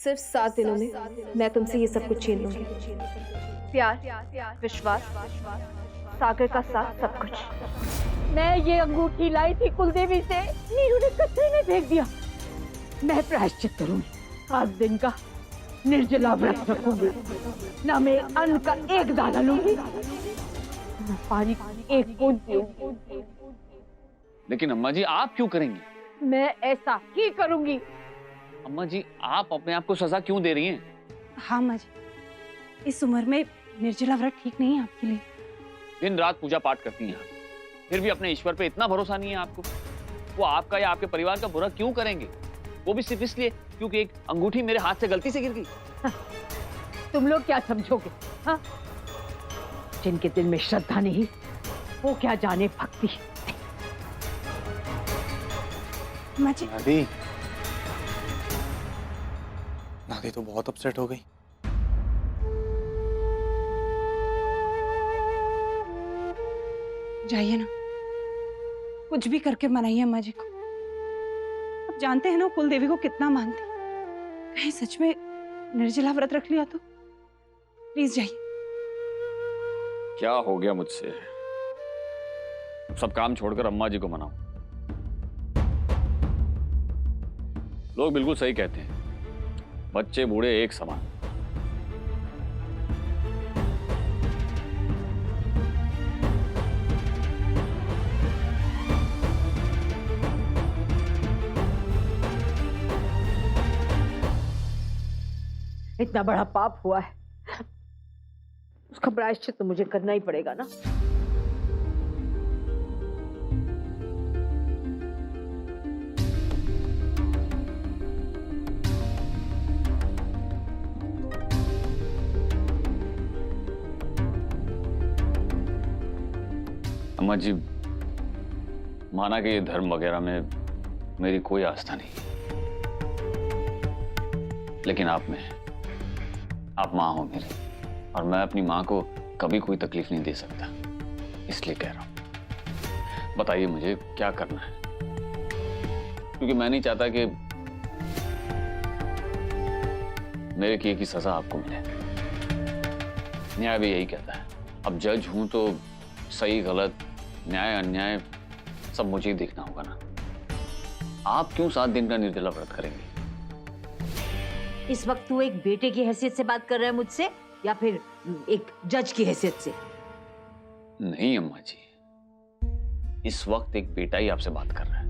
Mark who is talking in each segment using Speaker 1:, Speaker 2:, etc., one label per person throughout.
Speaker 1: सिर्फ 7 दिनों में मैं तुमसे ये सब कुछ छीन लूंगी। प्यार, विश्वास, सागर का साथ, सब कुछ।
Speaker 2: मैं ये अंगूठी लाई थी कुलदेवी से, नीरू ने कचरे में फेंक दिया। मैं प्रायश्चित करूंगी, 7 दिन का निर्जला व्रत रखूंगी, ना मैं अन्न का एक दाना लूंगी, ना पानी की एक बूंद पीऊंगी।
Speaker 3: लेकिन अम्मा जी आप क्यों करेंगी?
Speaker 2: मैं ऐसा ही करूंगी।
Speaker 3: अम्मा जी आप अपने आप को सजा क्यों दे रही हैं?
Speaker 4: हाँ माँ जी, इस उम्र में निर्जला व्रत ठीक नहीं है आपके लिए।
Speaker 3: दिन रात पूजा पाठ करती हैं आप, फिर भी अपने ईश्वर पे इतना भरोसा नहीं है आपको? वो आपका या आपके परिवार का बुरा क्यों करेंगे? वो भी सिर्फ इसलिए क्योंकि एक अंगूठी मेरे हाथ से गलती से गिर गई।
Speaker 2: तुम लोग क्या समझोगे? हाँ, जिनके दिल में श्रद्धा नहीं वो क्या जाने भक्ति।
Speaker 4: माँ जी,
Speaker 5: दादी, दादी तो बहुत अपसेट हो गई।
Speaker 4: जाइए ना, कुछ भी करके मनाइए अम्मा जी को। अब जानते हैं ना कुल देवी को कितना मानती। कहीं सच में निर्जला व्रत रख लिया तो प्लीज जाइए।
Speaker 3: क्या हो गया मुझसे? सब काम छोड़कर अम्मा जी को मनाओ। लोग बिल्कुल सही कहते हैं, बच्चे बूढ़े एक समान।
Speaker 2: इतना बड़ा पाप हुआ है, उसका प्रायश्चित तो मुझे करना ही पड़ेगा ना।
Speaker 3: अम्मा जी माना कि ये धर्म वगैरह में मेरी कोई आस्था नहीं, लेकिन आप में है। आप माँ हो मेरी, और मैं अपनी माँ को कभी कोई तकलीफ नहीं दे सकता, इसलिए कह रहा हूं। बताइए मुझे क्या करना है, क्योंकि मैं नहीं चाहता कि मेरे किए की सजा आपको मिले। न्याय भी यही कहता है। अब जज हूं तो सही गलत न्याय अन्याय सब मुझे ही देखना होगा ना। आप क्यों 7 दिन का निर्जला व्रत करेंगे?
Speaker 6: इस वक्त तू एक बेटे की हैसियत से बात कर रहा है मुझसे, या फिर एक जज की हैसियत से?
Speaker 3: नहीं अम्मा जी, इस वक्त एक बेटा ही आपसे बात कर रहा है।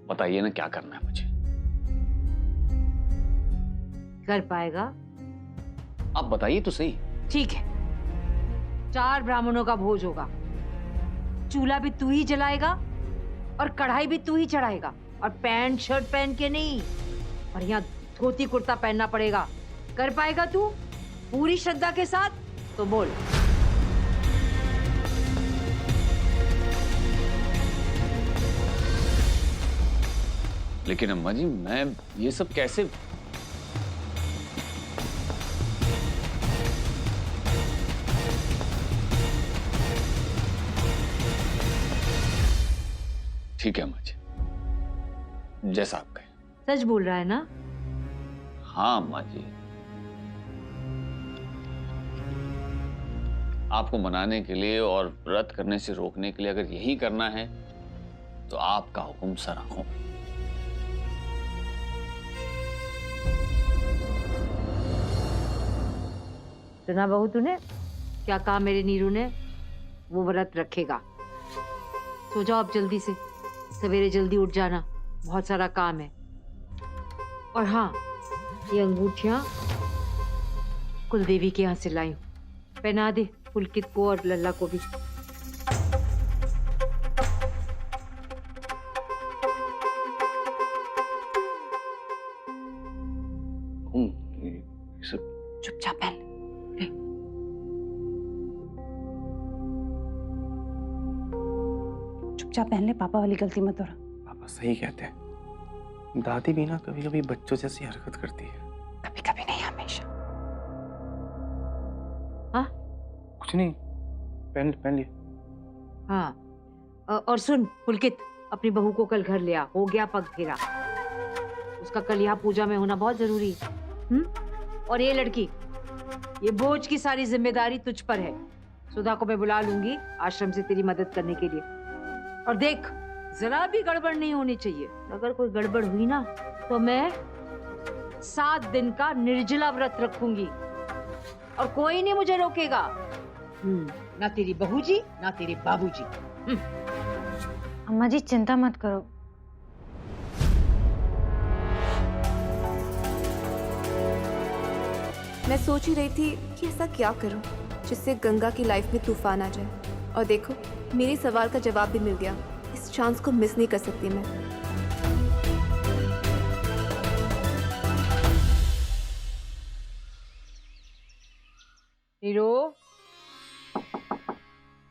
Speaker 3: बताइए ना क्या करना है मुझे।
Speaker 6: कर पाएगा?
Speaker 3: आप बताइए तो सही।
Speaker 6: ठीक है, 4 ब्राह्मणों का भोज होगा। चूल्हा भी तू ही जलाएगा और कढ़ाई भी तू ही चढ़ाएगा, और पैंट शर्ट पहन के नहीं, और यहाँ धोती कुर्ता पहनना पड़ेगा। कर पाएगा तू पूरी श्रद्धा के साथ? तो बोल।
Speaker 3: लेकिन अम्मा जी मैं ये सब कैसे? ठीक है अम्मा जी, जैसा आप कहें।
Speaker 6: सच बोल रहा है ना?
Speaker 3: हाँ अम्मा जी, आपको मनाने के लिए और व्रत करने से रोकने के लिए अगर यही करना है तो आपका हुक्म सर आंखों।
Speaker 6: सुना बहू तूने क्या कहा मेरे नीरू ने? वो व्रत रखेगा। सो जाओ अब जल्दी से, सवेरे जल्दी उठ जाना, बहुत सारा काम है। और हाँ, ये अंगूठियां कुलदेवी के यहाँ से लाई हूं, पहना दे पुलकित को और लल्ला को भी।
Speaker 4: चुपचाप पहन ले। चुपचाप पहन ले, पापा वाली गलती मत दोहरा।
Speaker 5: पापा सही कहते हैं, दादी भी ना कभी कभी बच्चों जैसी हरकत करती है।
Speaker 4: कभी कभी नहीं, हमेशा।
Speaker 6: हाँ
Speaker 5: कुछ नहीं, पहन लिए।
Speaker 6: हाँ, और सुन पुलकित, अपनी बहू को कल घर ले आ, हो गया पग फेरा। उसका कल यहाँ पूजा में होना बहुत जरूरी है। और ये लड़की, ये बोझ की सारी जिम्मेदारी तुझ पर है। सुधा को मैं बुला लूंगी आश्रम से तेरी मदद करने के लिए। और देख, जरा भी गड़बड़ नहीं होनी चाहिए। अगर कोई गड़बड़ हुई ना तो मैं 7 दिन का निर्जला व्रत रखूंगी और कोई नहीं मुझे रोकेगा। ना तेरी बहू जी, ना तेरे बाबूजी।
Speaker 7: अम्मा जी चिंता मत करो।
Speaker 1: मैं सोच ही रही थी कि ऐसा क्या करूं जिससे गंगा की लाइफ में तूफान आ जाए। और देखो, मेरे सवाल का जवाब भी मिल गया। इस चांस को मिस नहीं कर सकती मैं।
Speaker 6: हीरो,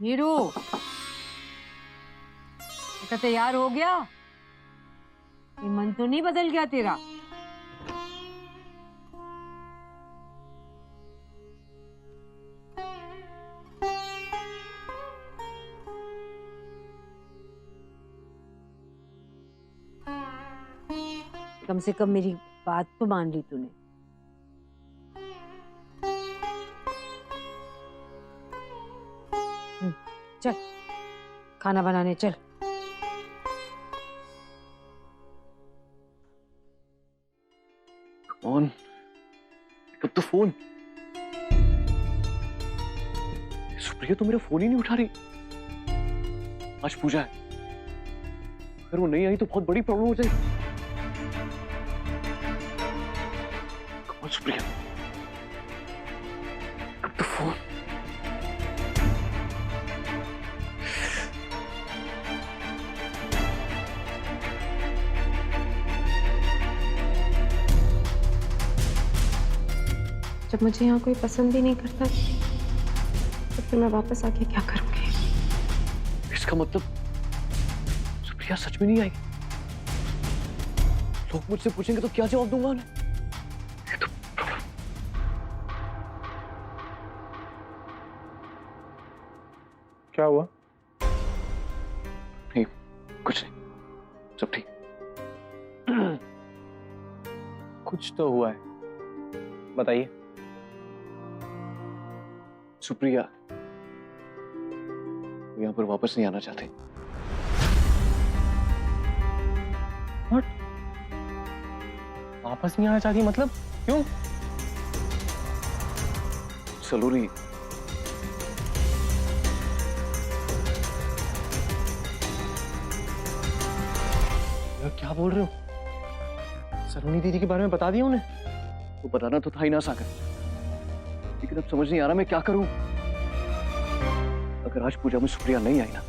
Speaker 6: हीरो, बेटा तैयार हो गया? ये मन तो नहीं बदल गया तेरा? कम से कम मेरी बात तो मान ली तूने। चल खाना बनाने चल।
Speaker 5: कौन? कब तो फोन। सुप्रिया तो मेरा फोन ही नहीं उठा रही। आज पूजा है, अगर वो नहीं आई तो बहुत बड़ी प्रॉब्लम हो जाएगी। कौन सुप्रिया? कब तो फोन।
Speaker 1: जब मुझे यहाँ कोई पसंद ही नहीं करता तो फिर मैं वापस आके क्या करूंगी?
Speaker 5: इसका मतलब सुप्रिया सच में नहीं आएगी। लोग मुझसे पूछेंगे तो क्या जवाब दूंगा उन्हें? ये तो प्रॉब्लम। क्या हुआ? नहीं, कुछ नहीं, सब ठीक। कुछ तो हुआ है, बताइए। सुप्रिया यहाँ पर वापस नहीं आना चाहते। What? वापस नहीं आना चाहती मतलब क्यों? सलोनी, क्या बोल रहे हो? सलोनी दीदी के बारे में बता दिया उन्हें? वो बताना तो था ही ना सागर, लेकिन अब समझ नहीं आ रहा मैं क्या करूं। अगर आज पूजा में सुप्रिया नहीं आई ना,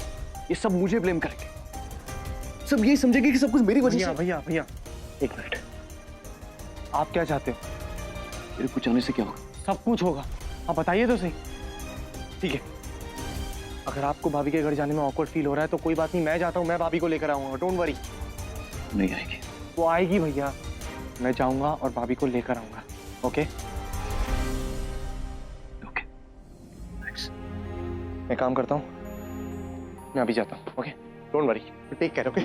Speaker 5: ये सब मुझे ब्लेम करेंगे। सब यही समझेंगे कि सब कुछ मेरी वजह से। भैया भैया एक मिनट, आप क्या चाहते हो? मेरे कुछ आने से क्या होगा? सब कुछ होगा, आप बताइए तो सही। ठीक है, अगर आपको भाभी के घर जाने में ऑकवर्ड फील हो रहा है तो कोई बात नहीं, मैं जाता हूँ, मैं भाभी को लेकर आऊंगा, डोंट वरी। नहीं आएगी। वो आएगी भैया, मैं जाऊंगा और भाभी को लेकर आऊंगा। Okay okay, thanks. मैं काम करता हूँ, मैं अभी जाता हूँ। Okay, don't worry, take care. Okay.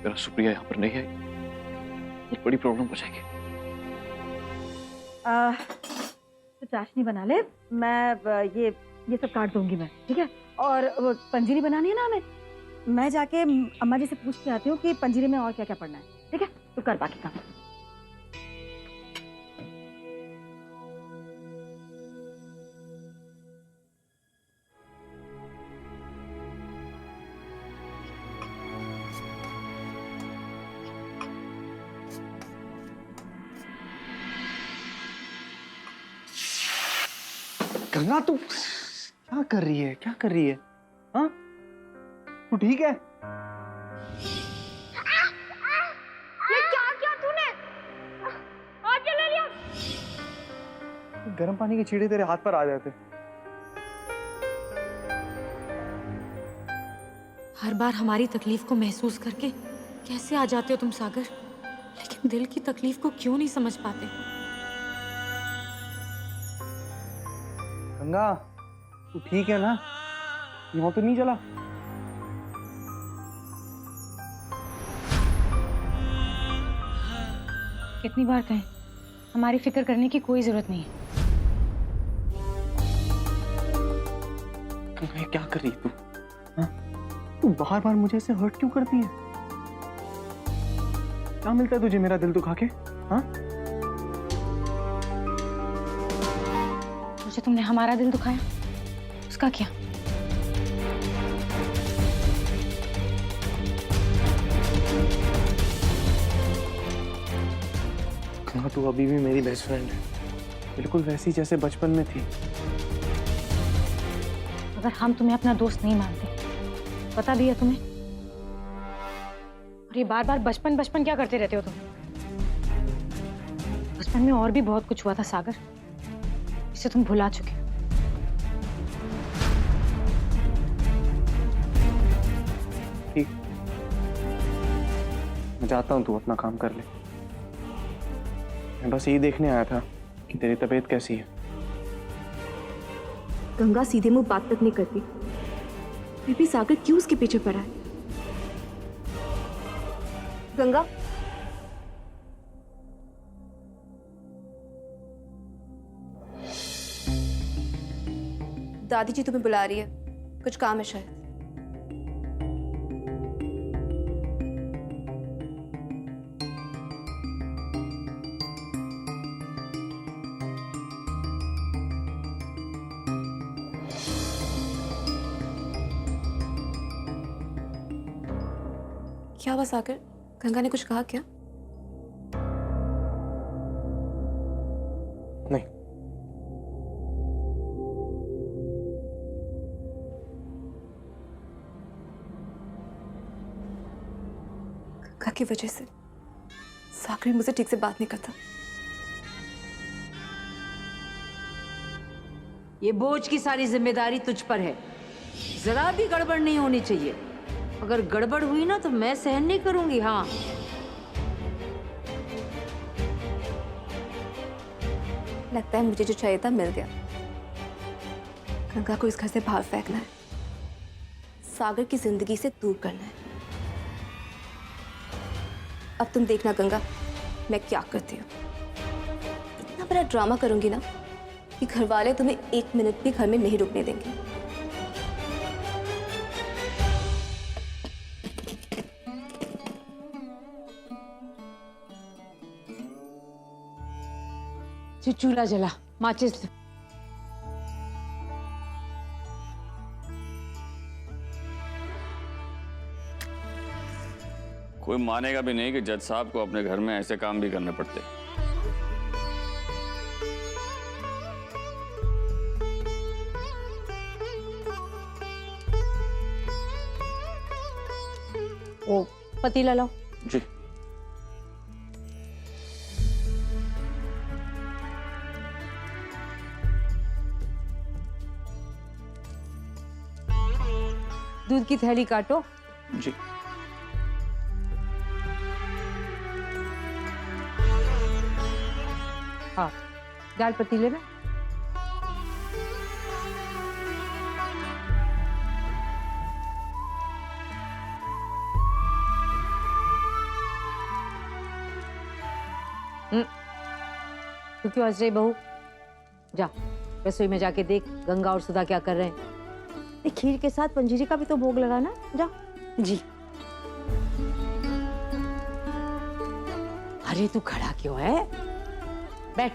Speaker 5: अगर सुप्रिया यहाँ पर नहीं आई बहुत बड़ी प्रॉब्लम हो जाएगी।
Speaker 2: तो चाशनी बना ले, मैं ये सब काट दूंगी मैं, ठीक है? और वो पंजीरी बनानी है ना हमें, मैं जाके अम्मा जी से पूछ के आती हूँ कि पंजीरी में और क्या क्या पड़ना है, ठीक है? तो कर बाकी काम।
Speaker 5: गंगा तू क्या कर रही है? क्या कर रही है? हाँ, तू ठीक है?
Speaker 1: ये क्या किया तूने? हाथ जला लिया।
Speaker 5: गर्म पानी के छींटे तेरे हाथ पर आ जाते।
Speaker 7: हर बार हमारी तकलीफ को महसूस करके कैसे आ जाते हो तुम सागर, लेकिन दिल की तकलीफ को क्यों नहीं समझ पाते?
Speaker 5: गंगा तू ठीक है ना? यहाँ तो नहीं जला?
Speaker 7: कितनी बार कहें, हमारी फिक्र करने की कोई जरूरत नहीं है।
Speaker 5: ये क्या कर रही है तू? हाँ? तू बार बार मुझे ऐसे हर्ट क्यों करती है? क्या मिलता है तुझे मेरा दिल दुखा के? हाँ?
Speaker 7: मुझे तुमने हमारा दिल दुखाया, उसका क्या?
Speaker 5: हाँ, तू अभी भी मेरी बेस्ट फ्रेंड है, बिल्कुल वैसी जैसे बचपन में थी।
Speaker 7: अगर हम तुम्हें अपना दोस्त नहीं मानते, पता भी है तुम्हें, और ये बार बार बचपन बचपन क्या करते रहते हो तुम? बचपन में और भी बहुत कुछ हुआ था सागर, जिसे तुम भुला चुके हो।
Speaker 5: ठीक, मैं जाता हूँ, तू अपना काम कर ले। मैं बस यही देखने आया था कि तेरी तबीयत कैसी है।
Speaker 1: गंगा सीधे मुंह बात तक नहीं करती, फिर भी सागर क्यों उसके पीछे पड़ा है? गंगा, दादी जी तुम्हें बुला रही है, कुछ काम है शायद। क्या हुआ सागर? गंगा ने कुछ कहा क्या?
Speaker 5: नहीं,
Speaker 1: गंगा की वजह से सागर मुझसे ठीक से बात नहीं करता।
Speaker 6: ये बोझ की सारी जिम्मेदारी तुझ पर है, जरा भी गड़बड़ नहीं होनी चाहिए। अगर गड़बड़ हुई ना तो मैं सहन नहीं करूंगी। हाँ,
Speaker 1: लगता है मुझे जो चाहिए था मिल गया। गंगा को इस घर से बाहर फेंकना है, सागर की जिंदगी से दूर करना है। अब तुम देखना गंगा, मैं क्या करती हूँ। इतना बड़ा ड्रामा करूंगी ना कि घर वाले तुम्हें 1 मिनट भी घर में नहीं रुकने देंगे।
Speaker 6: चूल्हा जला, माचिस।
Speaker 3: कोई मानेगा भी नहीं कि जज साहब को अपने घर में ऐसे काम भी करने पड़ते।
Speaker 6: ओ पतीला लाओ।
Speaker 5: जी।
Speaker 6: दूध की थैली काटो।
Speaker 5: जी।
Speaker 6: हाँ, डाल पतीले में। तू क्यों हंस रही बहू? जा रसोई में जाके देख गंगा और सुधा क्या कर रहे हैं। खीर के साथ पंजीरी का भी तो भोग लगा ना। जा।
Speaker 4: जी।
Speaker 6: अरे तू खड़ा क्यों है? बैठ।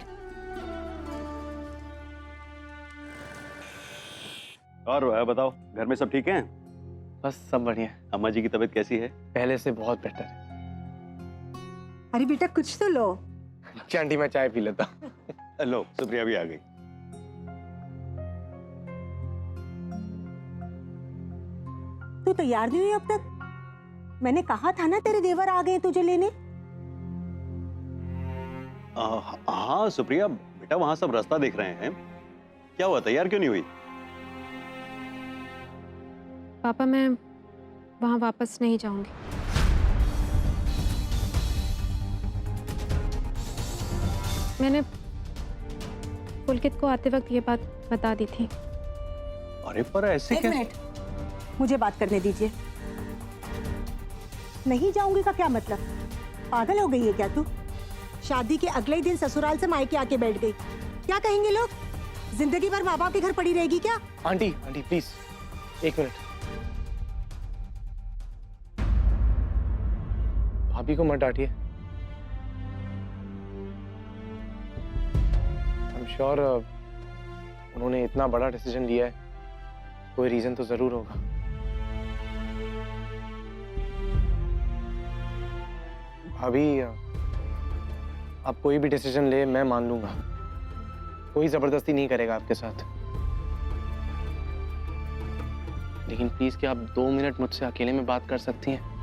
Speaker 8: और बताओ, घर में सब ठीक हैं?
Speaker 5: बस सब बढ़िया।
Speaker 8: अम्मा जी की तबीयत कैसी है?
Speaker 5: पहले से बहुत बेटर है।
Speaker 2: अरे बेटा कुछ तो लो।
Speaker 5: आंटी मैं चाय पी लेता।
Speaker 8: लो, सुप्रिया भी आ गई।
Speaker 2: तू तैयार नहीं हुई अब तक? मैंने कहा था ना तेरे देवर आ गए तुझे लेने।
Speaker 8: हाँ सुप्रिया, बेटा वहां सब रास्ता देख रहे हैं। क्या हुआ, तैयार क्यों नहीं हुई?
Speaker 9: पापा मैं वहां वापस नहीं जाऊंगी। मैंने पुलकित को आते वक्त ये बात बता दी थी।
Speaker 8: अरे पर ऐसे
Speaker 2: एक
Speaker 8: क्या?
Speaker 2: मिनट, मुझे बात करने दीजिए। नहीं जाऊंगी का क्या मतलब? पागल हो गई है क्या तू?
Speaker 10: शादी के अगले ही दिन ससुराल से मायके आके बैठ गई। क्या कहेंगे लोग? जिंदगी भर माँ बाप के घर पड़ी रहेगी क्या?
Speaker 5: आंटी आंटी प्लीज एक मिनट, भाभी को मत डांटिए। आई एम श्योर उन्होंने इतना बड़ा डिसीजन लिया है, कोई रीजन तो जरूर होगा। भाभी आप कोई भी डिसीजन ले मैं मान लूंगा, कोई जबरदस्ती नहीं करेगा आपके साथ। लेकिन प्लीज क्या आप 2 मिनट मुझसे अकेले में बात कर सकती हैं?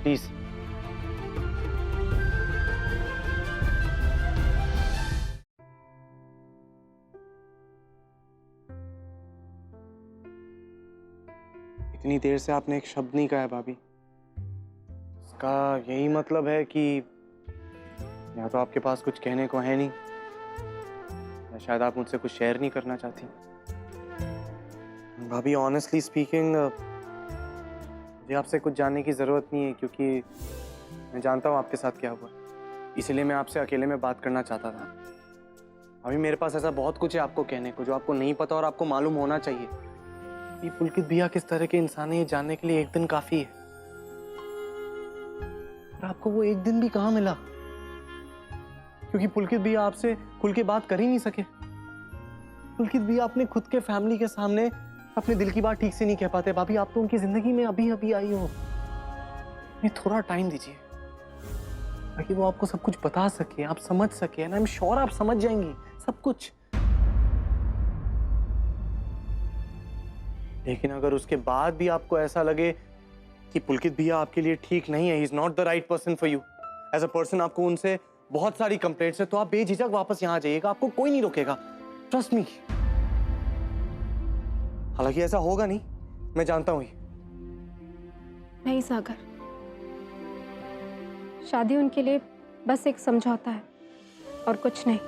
Speaker 5: प्लीज। इतनी देर से आपने एक शब्द नहीं कहा है भाभी। इसका यही मतलब है कि या तो आपके पास कुछ कहने को है नहीं, या शायद आप मुझसे कुछ शेयर नहीं करना चाहती। भाभी ऑनेस्टली स्पीकिंग मुझे आपसे कुछ जानने की ज़रूरत नहीं है, क्योंकि मैं जानता हूँ आपके साथ क्या हुआ। इसलिए मैं आपसे अकेले में बात करना चाहता था। अभी मेरे पास ऐसा बहुत कुछ है आपको कहने को जो आपको नहीं पता और आपको मालूम होना चाहिए। ये पुलकित भैया किस तरह के इंसान है ये जानने के लिए एक दिन काफ़ी है। और आपको वो एक दिन भी कहाँ मिला, क्योंकि पुलकित भैया आपसे खुल के बात कर ही नहीं सके। पुलकित भैया अपने खुद के फैमिली के सामने अपने दिल की बात ठीक से नहीं कह पाते। भाभी आप तो उनकी जिंदगी में अभी अभी आई हो, ये थोड़ा टाइम दीजिए ताकि वो आपको सब कुछ बता सके, आप समझ सके। एंड आई एम श्योर आप समझ जाएंगी सब कुछ। लेकिन अगर उसके बाद भी आपको ऐसा लगे कि पुलकित भैया आपके लिए ठीक नहीं है, he is not the right person for you as a person, आपको उनसे बहुत सारी कंप्लेंट्स है, तो आप बेझिझक वापस यहाँ आ जाइएगा, आपको कोई नहीं रोकेगा, ट्रस्ट मी। हालांकि ऐसा होगा नहीं, मैं जानता हूं।
Speaker 9: नहीं सागर, शादी उनके लिए बस एक समझौता है और कुछ नहीं।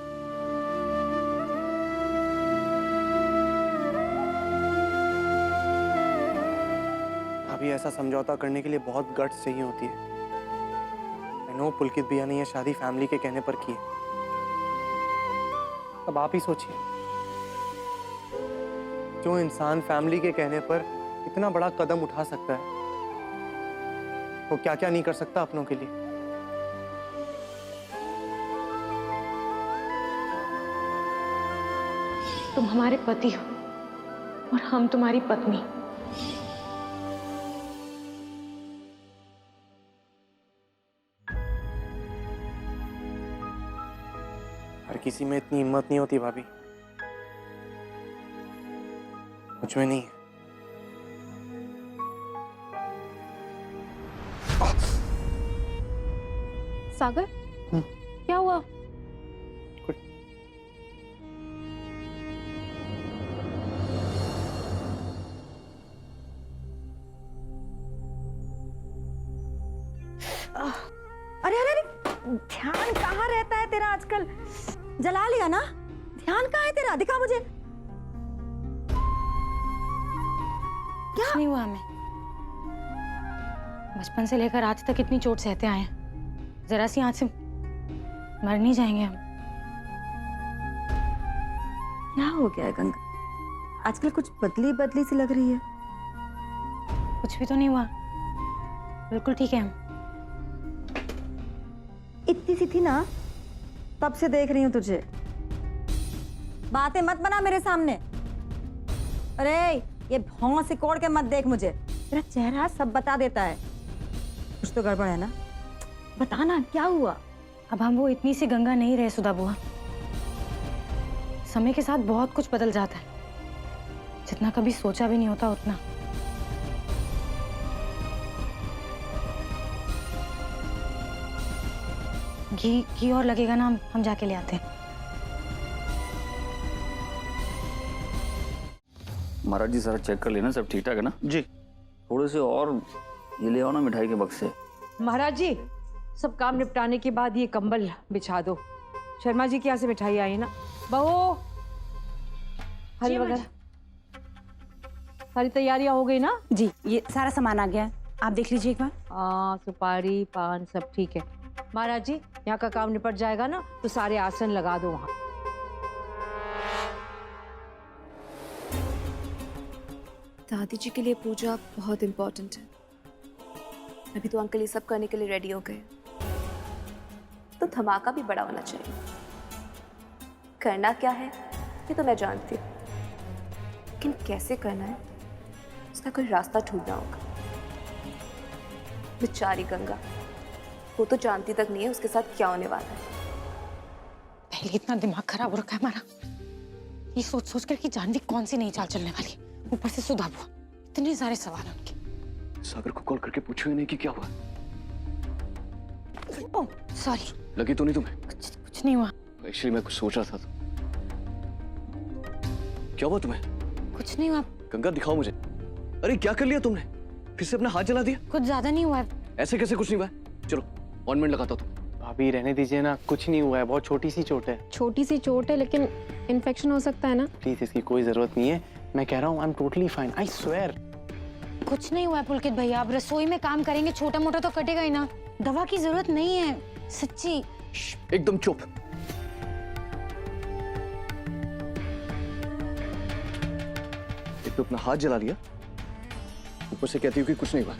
Speaker 5: अभी ऐसा समझौता करने के लिए बहुत गट्स चाहिए होती है। आई नो पुलकित भैया ने ये शादी फैमिली के कहने पर की है। अब आप ही सोचिए, जो इंसान फैमिली के कहने पर इतना बड़ा कदम उठा सकता है, वो क्या क्या नहीं कर सकता अपनों के लिए।
Speaker 7: तुम हमारे पति हो और हम तुम्हारी पत्नी।
Speaker 5: हर किसी में इतनी हिम्मत नहीं होती भाभी, मुझ में नहीं है।
Speaker 9: सागर, क्या हुआ?
Speaker 5: कुछ
Speaker 10: अरे अरे अरे, ध्यान कहाँ रहता है तेरा आजकल? जला लिया ना? ध्यान कहाँ है तेरा? दिखा मुझे। क्या
Speaker 7: नहीं हुआ हमें, बचपन से लेकर आज तक इतनी चोट सहते आए हैं, जरा सी आंच से मर नहीं जाएंगे हम।
Speaker 10: क्या हो गया है गंगा? आजकल कुछ बदली बदली सी लग रही है।
Speaker 7: कुछ भी तो नहीं हुआ, बिल्कुल ठीक है हम।
Speaker 10: इतनी सी थी ना, तब से देख रही हूँ तुझे। बातें मत बना मेरे सामने। अरे ये भौं से कोड़ के मत देख मुझे, तेरा चेहरा सब बता देता है। कुछ तो गड़बड़ है ना, बताना क्या हुआ?
Speaker 7: अब हम वो इतनी सी गंगा नहीं रहे सुधा बुआ। समय के साथ बहुत कुछ बदल जाता है, जितना कभी सोचा भी नहीं होता उतना। घी और लगेगा ना, हम जाके ले आते हैं।
Speaker 3: महाराज जी सारा चेक कर लेना, सब ठीक ठाक है ना
Speaker 5: जी।
Speaker 3: थोड़े से और ये ले आओ ना मिठाई के बक्से।
Speaker 6: महाराज जी, सब काम निपटाने के बाद ये कंबल बिछा दो। शर्मा जी के यहाँ से मिठाई आई है ना, बहू फल वगैरह। सारी तैयारियां हो गई ना?
Speaker 4: जी, ये सारा सामान आ गया है, आप देख लीजिए एक बार।
Speaker 6: हाँ, सुपारी पान सब ठीक है। महाराज जी, यहाँ का काम निपट जाएगा ना तो सारे आसन लगा दो वहाँ।
Speaker 1: दादी जी के लिए पूजा बहुत इम्पोर्टेंट है। अभी तो अंकल ये सब करने के लिए रेडी हो गए, तो धमाका भी बड़ा होना चाहिए। करना क्या है ये तो मैं जानती हूँ, लेकिन कैसे करना है उसका कोई रास्ता ढूंढना होगा। बेचारी गंगा, वो तो जानती तक नहीं है उसके साथ क्या होने वाला है।
Speaker 7: पहले इतना दिमाग खराब हो रखा है हमारा, ये सोच सोच कर कि जानवी कौन सी नई चाल चलने वाली, ऊपर से सुधा बुआ, इतने सारे सवाल हैं उनके।
Speaker 5: सागर को कॉल करके पूछो ही नहीं कि क्या हुआ।
Speaker 7: ओह सॉरी,
Speaker 5: लगी तो नहीं तुम्हें?
Speaker 7: कुछ नहीं हुआ।
Speaker 5: एक्चुअली मैं कुछ सोच रहा था तो। क्या हुआ तुम्हें?
Speaker 7: कुछ नहीं हुआ।
Speaker 5: गंगा दिखाओ मुझे। अरे क्या कर लिया तुमने? फिर से अपना हाथ जला दिया?
Speaker 7: कुछ ज्यादा नहीं हुआ है।
Speaker 5: ऐसे कैसे कुछ नहीं हुआ है? चलो ऑइंटमेंट लगाता हूं।
Speaker 11: भाभी रहने दीजिए ना, कुछ नहीं हुआ है, बहुत छोटी सी चोट है।
Speaker 9: छोटी सी चोट है लेकिन इन्फेक्शन हो सकता है ना।
Speaker 11: प्लीज इसकी कोई जरूरत नहीं है, मैं कह रहा हूँ I am totally fine, I swear.
Speaker 7: कुछ नहीं हुआ है पुलकित भैया, आप रसोई में काम करेंगे, छोटा मोटा तो कटेगा ही ना, दवा की जरूरत नहीं है, सच्ची।
Speaker 5: एकदम चुप। एक तो अपना हाथ जला लिया, ऊपर से कहती हूँ कि कुछ नहीं हुआ।